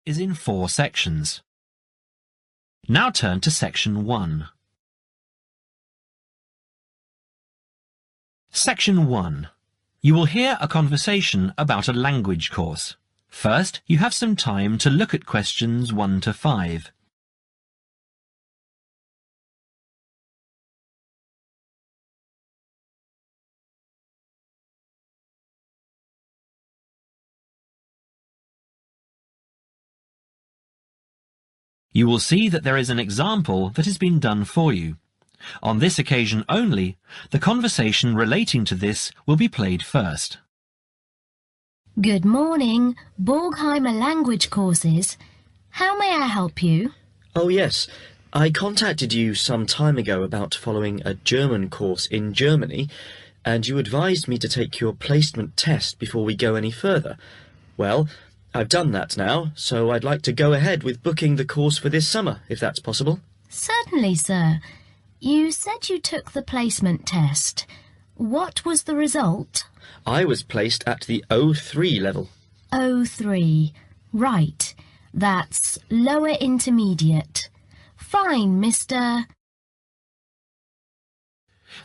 Is in 4 sections. Now turn to Section 1. Section 1. You will hear a conversation about a language course. First, you have some time to look at questions 1 to 5. You will see that there is an example that has been done for you. On this occasion only, the conversation relating to this will be played first. Good morning, Borgheimer Language Courses. How may I help you? Oh yes, I contacted you some time ago about following a German course in Germany, and you advised me to take your placement test before we go any further. Well, I've done that now, so I'd like to go ahead with booking the course for this summer, if that's possible. Certainly, sir. You said you took the placement test. What was the result? I was placed at the O3 level. O3. Right. That's lower intermediate. Fine, Mr.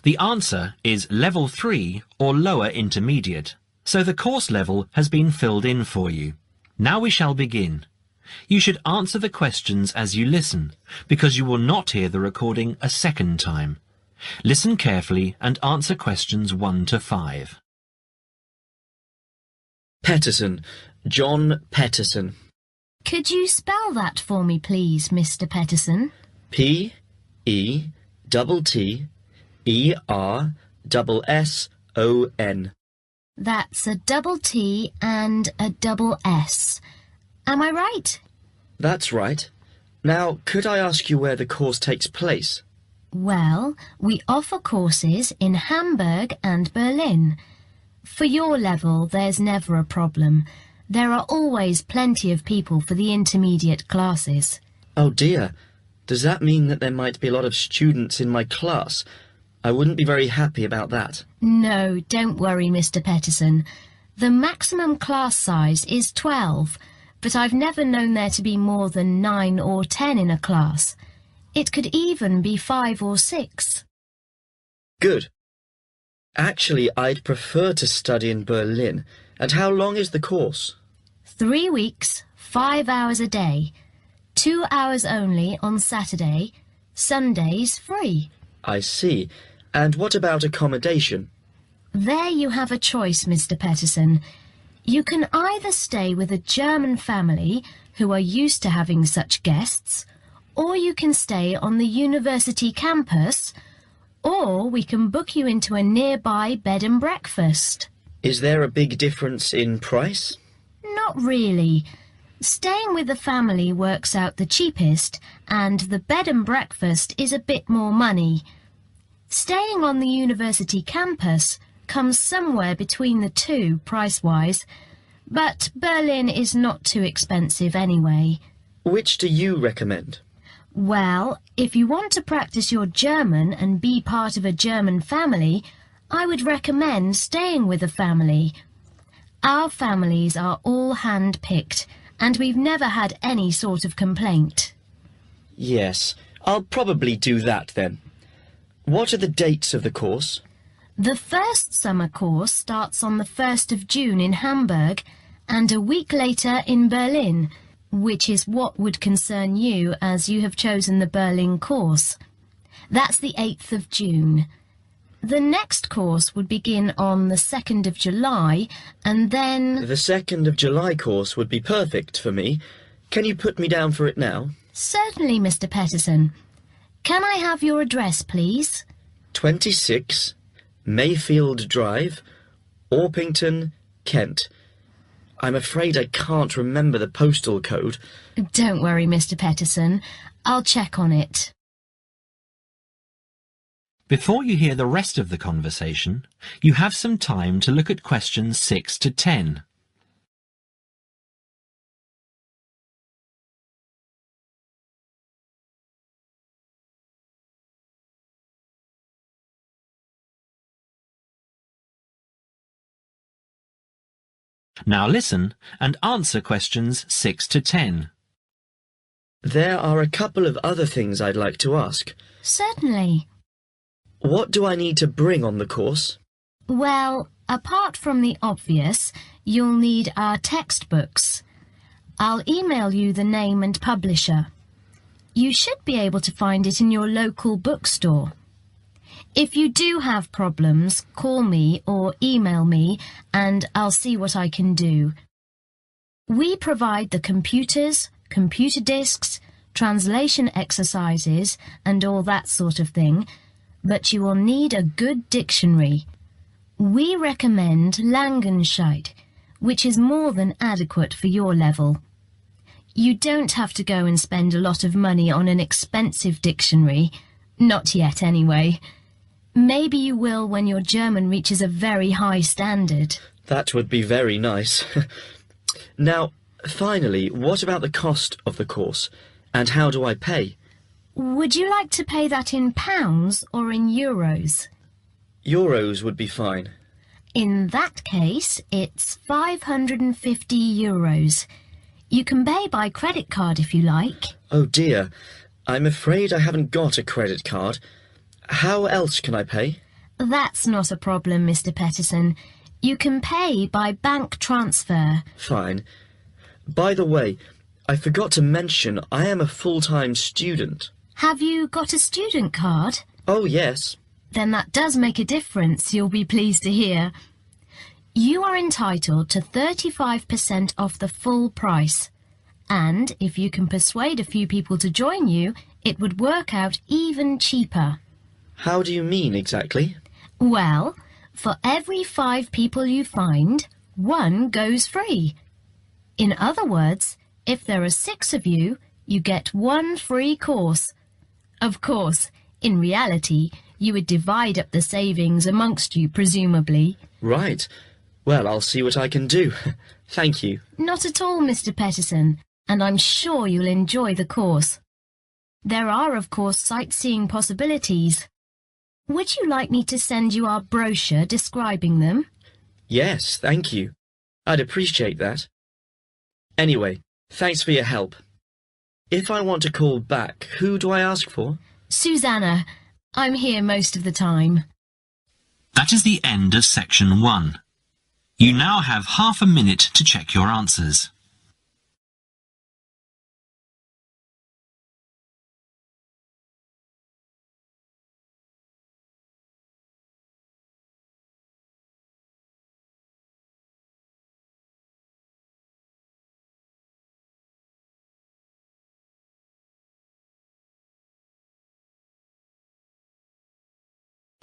The answer is Level 3 or lower intermediate, so the course level has been filled in for you. Now we shall begin. You should answer the questions as you listen, because you will not hear the recording a second time. Listen carefully and answer questions 1 to 5. Petterson. John Petterson. Could you spell that for me, please, Mr. Petterson? P-E-T-T-E-R-S-S-O-N. That's a double T and a double S. Am I right? That's right. Now, could I ask you where the course takes place? Well, we offer courses in Hamburg and Berlin. For your level, there's never a problem. There are always plenty of people for the intermediate classes. Oh dear. Does that mean that there might be a lot of students in my class? I wouldn't be very happy about that. No, don't worry, Mr. Petterson. The maximum class size is 12, but I've never known there to be more than 9 or 10 in a class. It could even be 5 or 6. Good. Actually, I'd prefer to study in Berlin. And how long is the course? 3 weeks, 5 hours a day. 2 hours only on Saturday. Sundays free. I see. And what about accommodation? There you have a choice, Mr. Petterson. You can either stay with a German family who are used to having such guests, or you can stay on the university campus, or we can book you into a nearby bed and breakfast. Is there a big difference in price? Not really. Staying with the family works out the cheapest, and the bed and breakfast is a bit more money. Staying on the university campus comes somewhere between the two price-wise, but Berlin is not too expensive anyway. Which do you recommend? Well, if you want to practice your German and be part of a German family, I would recommend staying with a family. Our families are all hand-picked, and we've never had any sort of complaint. Yes, I'll probably do that then. What are the dates of the course? The first summer course starts on the 1st of June in Hamburg and a week later in Berlin, which is what would concern you as you have chosen the Berlin course. That's the 8th of June. The next course would begin on the 2nd of July and then... The 2nd of July course would be perfect for me. Can you put me down for it now? Certainly, Mr. Petterson. Can I have your address, please? 26 Mayfield Drive, Orpington, Kent. I'm afraid I can't remember the postal code. Don't worry, Mr. Petterson. I'll check on it. Before you hear the rest of the conversation, you have some time to look at questions 6 to 10. Now listen and answer questions 6 to 10. There are a couple of other things I'd like to ask. Certainly. What do I need to bring on the course? Well, apart from the obvious, you'll need our textbooks. I'll email you the name and publisher. You should be able to find it in your local bookstore. If you do have problems, call me or email me and I'll see what I can do. We provide the computers, computer disks, translation exercises and all that sort of thing, but you will need a good dictionary. We recommend Langenscheidt, which is more than adequate for your level. You don't have to go and spend a lot of money on an expensive dictionary. Not yet, anyway. Maybe you will when your German reaches a very high standard. That would be very nice. Now, finally, what about the cost of the course? And how do I pay? Would you like to pay that in pounds or in euros? Euros would be fine. In that case, it's 550 euros. You can pay by credit card if you like. Oh dear, I'm afraid I haven't got a credit card. How else can I pay? That's not a problem, Mr. Peterson. You can pay by bank transfer. Fine. By the way, I forgot to mention I am a full-time student. Have you got a student card? Oh, yes. Then that does make a difference, you'll be pleased to hear. You are entitled to 35% off the full price. And if you can persuade a few people to join you, it would work out even cheaper. How do you mean exactly? Well, for every 5 people you find, 1 goes free. In other words, if there are 6 of you, you get 1 free course. Of course, in reality, you would divide up the savings amongst you, presumably. Right. Well, I'll see what I can do. Thank you. Not at all, Mr. Peterson, and I'm sure you'll enjoy the course. There are, of course, sightseeing possibilities. Would you like me to send you our brochure describing them? Yes, thank you. I'd appreciate that. Anyway, thanks for your help. If I want to call back, who do I ask for? Susanna. I'm here most of the time. That is the end of section 1. You now have half a minute to check your answers.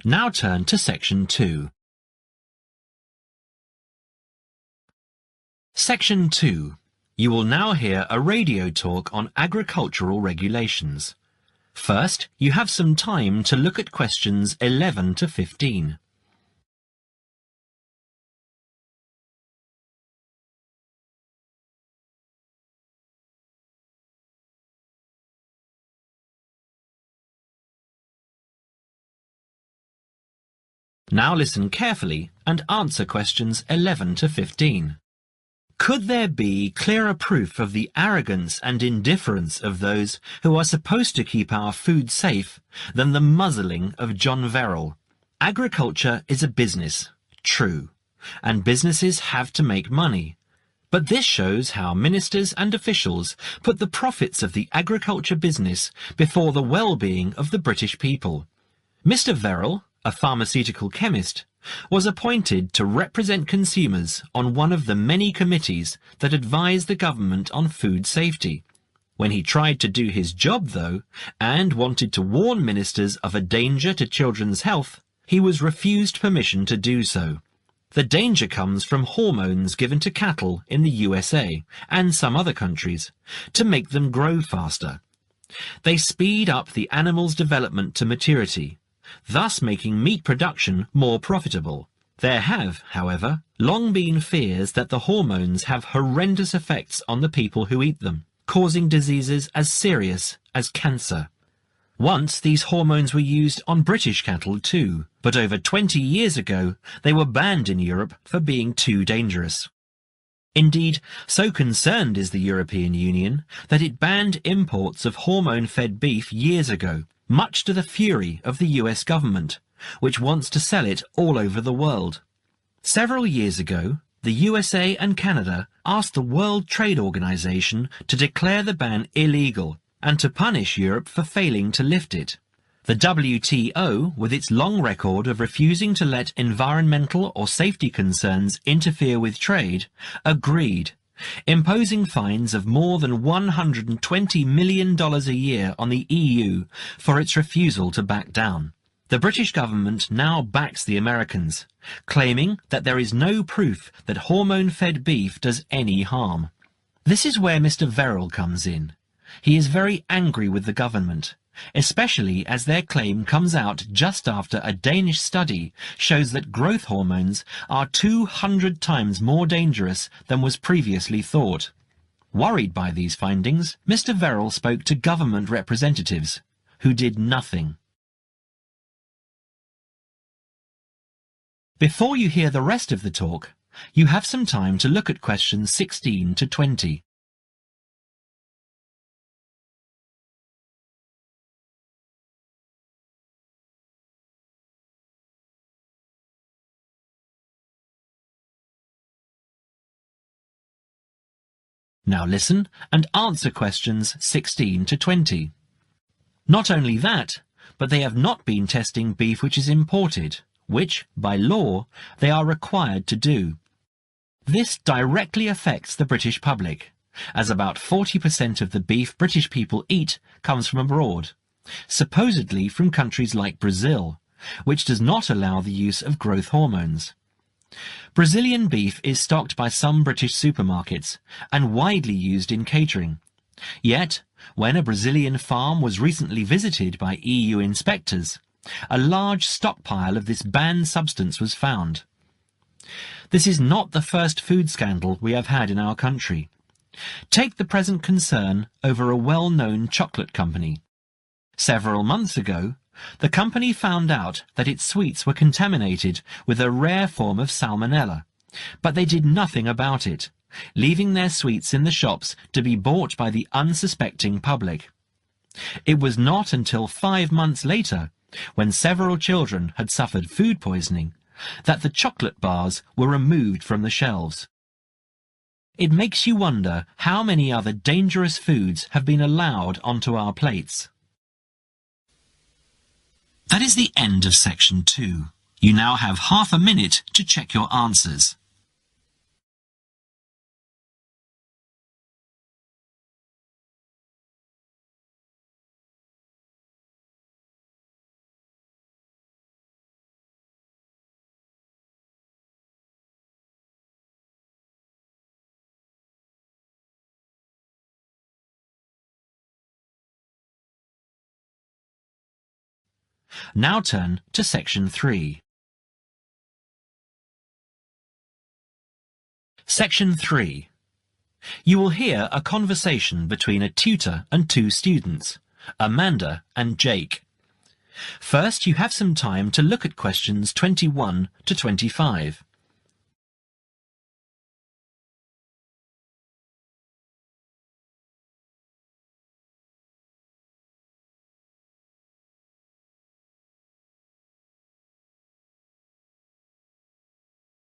Now turn to section 2. Section 2. You will now hear a radio talk on agricultural regulations. First, you have some time to look at questions 11 to 15. Now listen carefully and answer questions 11 to 15. Could there be clearer proof of the arrogance and indifference of those who are supposed to keep our food safe than the muzzling of John Verrill? Agriculture is a business, true, and businesses have to make money. But this shows how ministers and officials put the profits of the agriculture business before the well-being of the British people. Mr. Verrill, a pharmaceutical chemist, was appointed to represent consumers on one of the many committees that advise the government on food safety. When he tried to do his job, though, and wanted to warn ministers of a danger to children's health, he was refused permission to do so. The danger comes from hormones given to cattle in the USA and some other countries to make them grow faster. They speed up the animal's development to maturity, thus making meat production more profitable. There have, however, long been fears that the hormones have horrendous effects on the people who eat them, causing diseases as serious as cancer. Once these hormones were used on British cattle too, but over 20 years ago they were banned in Europe for being too dangerous. Indeed, so concerned is the European Union that it banned imports of hormone-fed beef years ago, much to the fury of the US government, which wants to sell it all over the world. Several years ago, the USA and Canada asked the World Trade Organization to declare the ban illegal and to punish Europe for failing to lift it. The WTO, with its long record of refusing to let environmental or safety concerns interfere with trade, agreed, imposing fines of more than $120 million a year on the EU for its refusal to back down. The British government now backs the Americans, claiming that there is no proof that hormone-fed beef does any harm. This is where Mr. Verrill comes in. He is very angry with the government, especially as their claim comes out just after a Danish study shows that growth hormones are 200 times more dangerous than was previously thought. Worried by these findings, Mr. Verrill spoke to government representatives, who did nothing. Before you hear the rest of the talk, you have some time to look at questions 16 to 20. Now listen and answer questions 16 to 20. Not only that, but they have not been testing beef which is imported, which, by law, they are required to do. This directly affects the British public, as about 40% of the beef British people eat comes from abroad, supposedly from countries like Brazil, which does not allow the use of growth hormones. Brazilian beef is stocked by some British supermarkets and widely used in catering. Yet, when a Brazilian farm was recently visited by EU inspectors, a large stockpile of this banned substance was found. This is not the first food scandal we have had in our country. Take the present concern over a well-known chocolate company. Several months ago, the company found out that its sweets were contaminated with a rare form of salmonella, but they did nothing about it, leaving their sweets in the shops to be bought by the unsuspecting public. It was not until 5 months later, when several children had suffered food poisoning, that the chocolate bars were removed from the shelves. It makes you wonder how many other dangerous foods have been allowed onto our plates. That is the end of section 2. You now have half a minute to check your answers. Now turn to section 3. Section 3. You will hear a conversation between a tutor and 2 students, Amanda and Jake. First, you have some time to look at questions 21 to 25.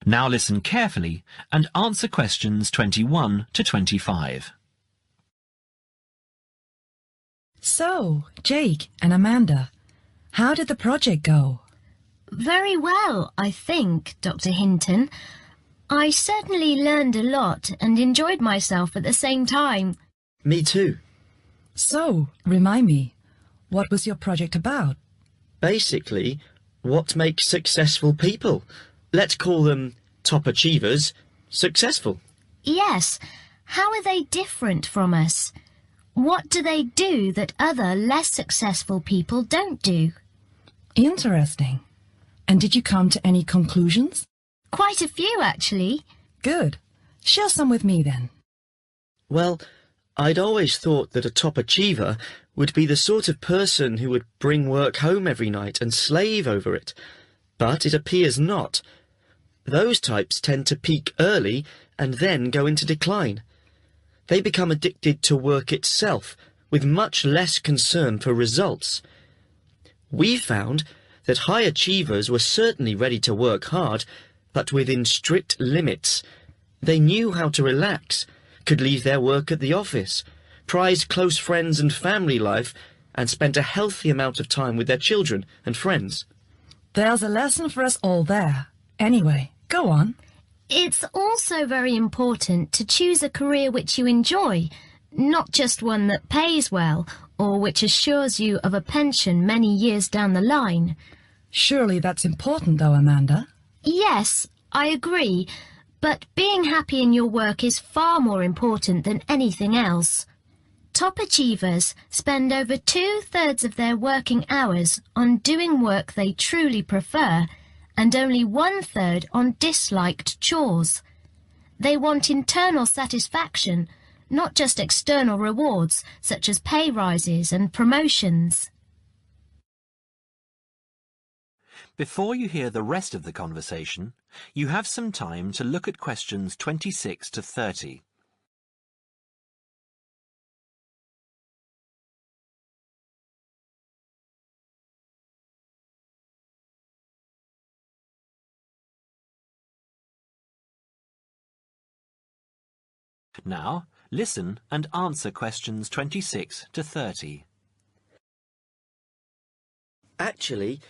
Now listen carefully and answer questions 21 to 25. So, Jake and Amanda, how did the project go? Very well, I think, Dr. Hinton. I certainly learned a lot and enjoyed myself at the same time. Me too. So, remind me, what was your project about? Basically, what makes successful people? Let's call them top achievers successful. Yes. How are they different from us? What do they do that other less successful people don't do? Interesting. And did you come to any conclusions? Quite a few, actually. Good. Share some with me then. Well, I'd always thought that a top achiever would be the sort of person who would bring work home every night and slave over it. But it appears not. Those types tend to peak early and then go into decline. They become addicted to work itself, with much less concern for results. We found that high achievers were certainly ready to work hard, but within strict limits. They knew how to relax, could leave their work at the office, prized close friends and family life, and spent a healthy amount of time with their children and friends. There's a lesson for us all there. Anyway, go on. It's also very important to choose a career which you enjoy, not just one that pays well or which assures you of a pension many years down the line. Surely that's important though, Amanda. Yes, I agree, but being happy in your work is far more important than anything else. Top achievers spend over 2/3 of their working hours on doing work they truly prefer and only 1/3 on disliked chores. They want internal satisfaction, not just external rewards such as pay rises and promotions. Before you hear the rest of the conversation, you have some time to look at questions 26 to 30. Now, listen and answer questions 26 to 30. Actually,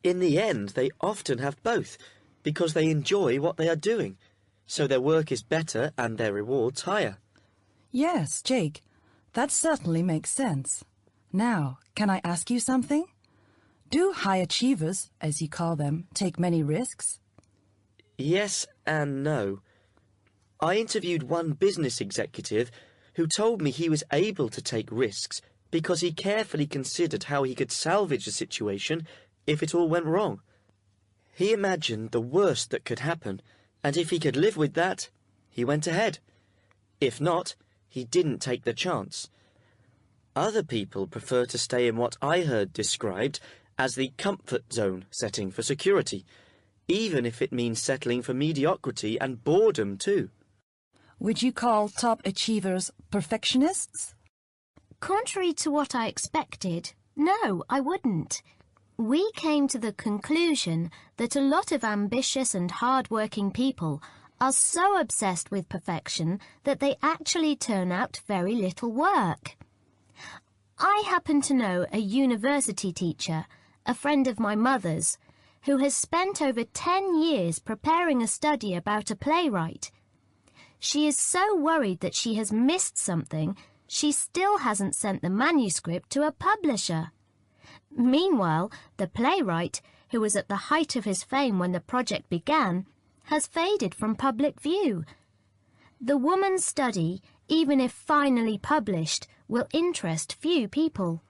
in the end, they often have both, because they enjoy what they are doing, so their work is better and their rewards higher. Yes, Jake, that certainly makes sense. Now, can I ask you something? Do high achievers, as you call them, take many risks? Yes and no. I interviewed one business executive who told me he was able to take risks because he carefully considered how he could salvage the situation if it all went wrong. He imagined the worst that could happen, and if he could live with that, he went ahead. If not, he didn't take the chance. Other people prefer to stay in what I heard described as the comfort zone setting for security, even if it means settling for mediocrity and boredom too. Would you call top achievers perfectionists? Contrary to what I expected, no, I wouldn't. We came to the conclusion that a lot of ambitious and hard-working people are so obsessed with perfection that they actually turn out very little work. I happen to know a university teacher, a friend of my mother's, who has spent over 10 years preparing a study about a playwright. She is so worried that she has missed something, she still hasn't sent the manuscript to a publisher. Meanwhile, the playwright, who was at the height of his fame when the project began, has faded from public view. The woman's study, even if finally published, will interest few people.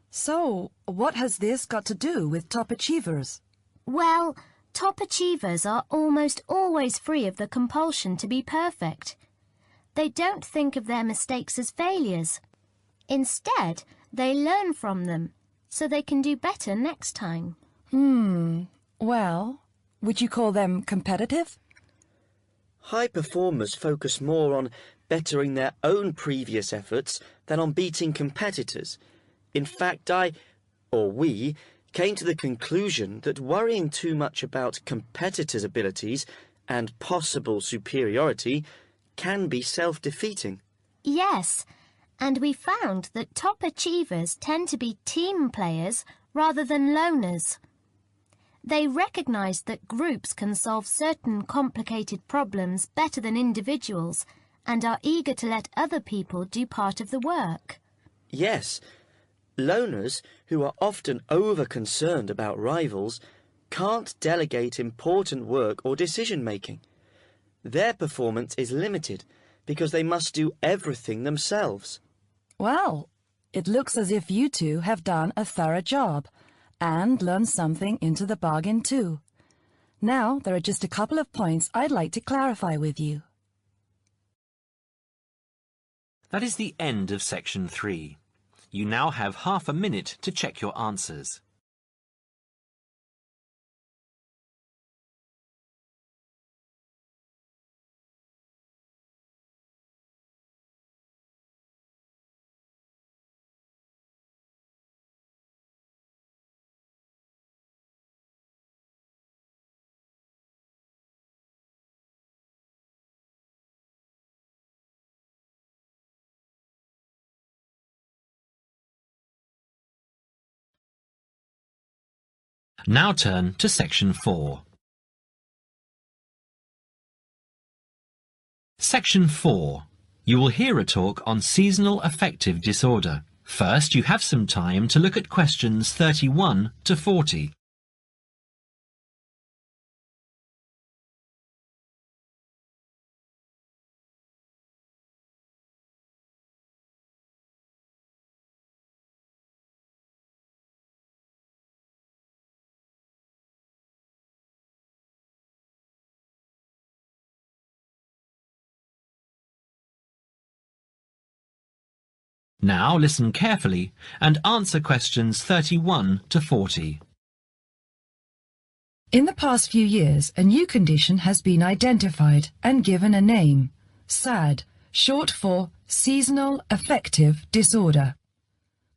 So, what has this got to do with top achievers? Well, top achievers are almost always free of the compulsion to be perfect. They don't think of their mistakes as failures. Instead, they learn from them, so they can do better next time. Well, would you call them competitive? High performers focus more on bettering their own previous efforts than on beating competitors. In fact, we, came to the conclusion that worrying too much about competitors' abilities and possible superiority can be self-defeating. Yes, and we found that top achievers tend to be team players rather than loners. They recognise that groups can solve certain complicated problems better than individuals and are eager to let other people do part of the work. Yes, loners, who are often over-concerned about rivals, can't delegate important work or decision-making. Their performance is limited because they must do everything themselves. Well, it looks as if you two have done a thorough job and learned something into the bargain too. Now, there are just a couple of points I'd like to clarify with you. That is the end of section 3. You now have half a minute to check your answers. Now turn to Section 4. Section 4. You will hear a talk on seasonal affective disorder. First, you have some time to look at questions 31 to 40. Now listen carefully and answer questions 31 to 40. In the past few years, a new condition has been identified and given a name, SAD, short for Seasonal Affective Disorder.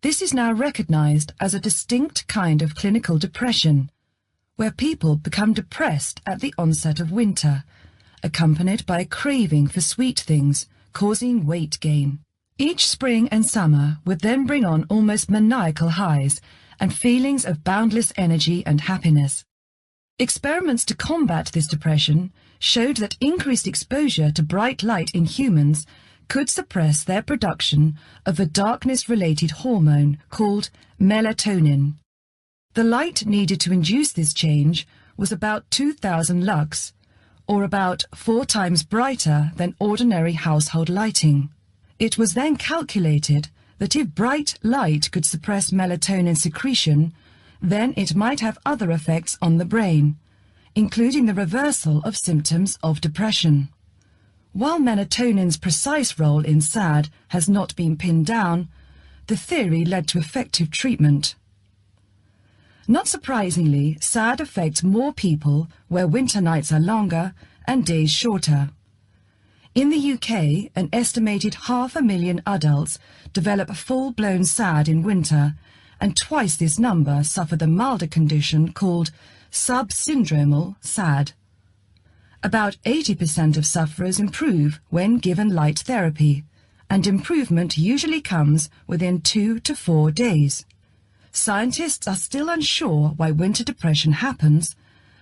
This is now recognized as a distinct kind of clinical depression, where people become depressed at the onset of winter, accompanied by a craving for sweet things, causing weight gain. Each spring and summer would then bring on almost maniacal highs and feelings of boundless energy and happiness. Experiments to combat this depression showed that increased exposure to bright light in humans could suppress their production of a darkness-related hormone called melatonin. The light needed to induce this change was about 2,000 lux, or about 4 times brighter than ordinary household lighting. It was then calculated that if bright light could suppress melatonin secretion, then it might have other effects on the brain, including the reversal of symptoms of depression. While melatonin's precise role in SAD has not been pinned down, the theory led to effective treatment. Not surprisingly, SAD affects more people where winter nights are longer and days shorter. In the UK, an estimated 500,000 adults develop full-blown SAD in winter, and twice this number suffer the milder condition called subsyndromal SAD. About 80% of sufferers improve when given light therapy, and improvement usually comes within 2 to 4 days. Scientists are still unsure why winter depression happens,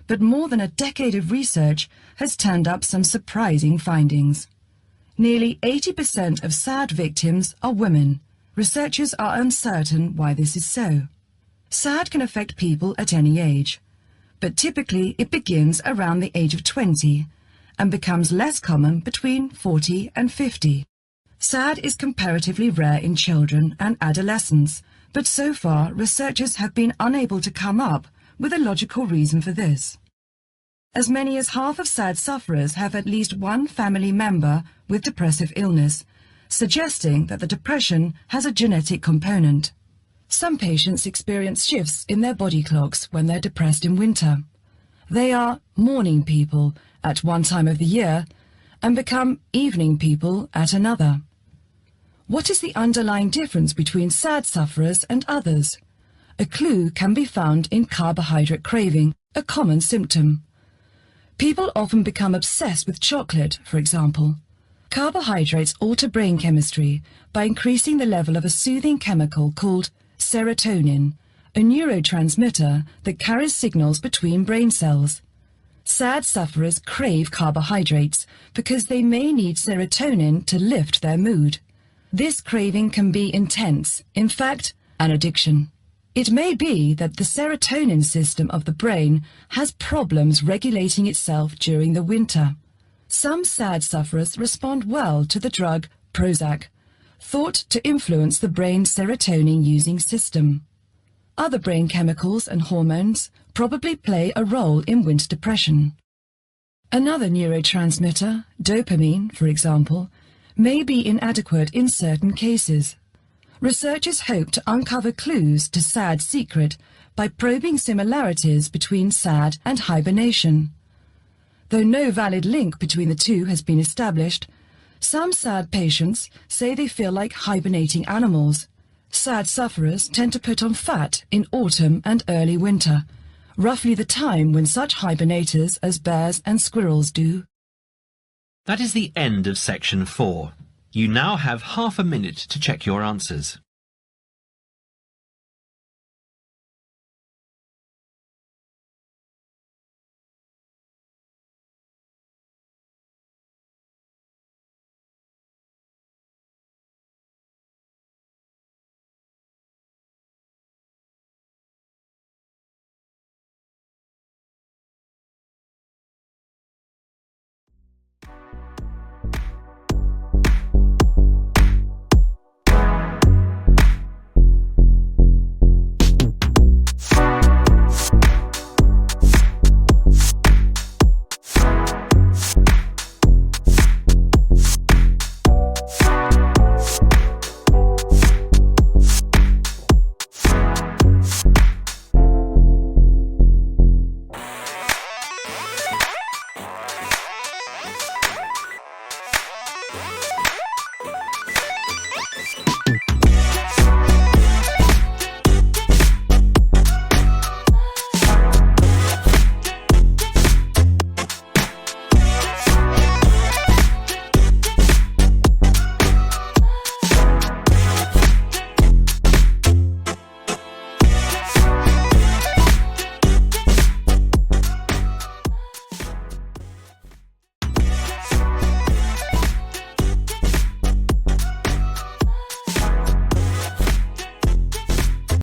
but more than a decade of research has turned up some surprising findings. Nearly 80% of SAD victims are women. Researchers are uncertain why this is so. SAD can affect people at any age, but typically it begins around the age of 20 and becomes less common between 40 and 50. SAD is comparatively rare in children and adolescents, but so far researchers have been unable to come up with a logical reason for this. As many as half of SAD sufferers have at least one family member with depressive illness, suggesting that the depression has a genetic component. Some patients experience shifts in their body clocks when they're depressed in winter. They are morning people at one time of the year and become evening people at another. What is the underlying difference between SAD sufferers and others? A clue can be found in carbohydrate craving, a common symptom. People often become obsessed with chocolate, for example. Carbohydrates alter brain chemistry by increasing the level of a soothing chemical called serotonin, a neurotransmitter that carries signals between brain cells. SAD sufferers crave carbohydrates because they may need serotonin to lift their mood. This craving can be intense, in fact, an addiction. It may be that the serotonin system of the brain has problems regulating itself during the winter. Some SAD sufferers respond well to the drug Prozac, thought to influence the brain's serotonin-using system. Other brain chemicals and hormones probably play a role in winter depression. Another neurotransmitter, dopamine, for example, may be inadequate in certain cases. Researchers hope to uncover clues to SAD's secret by probing similarities between SAD and hibernation. Though no valid link between the two has been established, some SAD patients say they feel like hibernating animals. SAD sufferers tend to put on fat in autumn and early winter, roughly the time when such hibernators as bears and squirrels do. That is the end of Section 4. You now have half a minute to check your answers.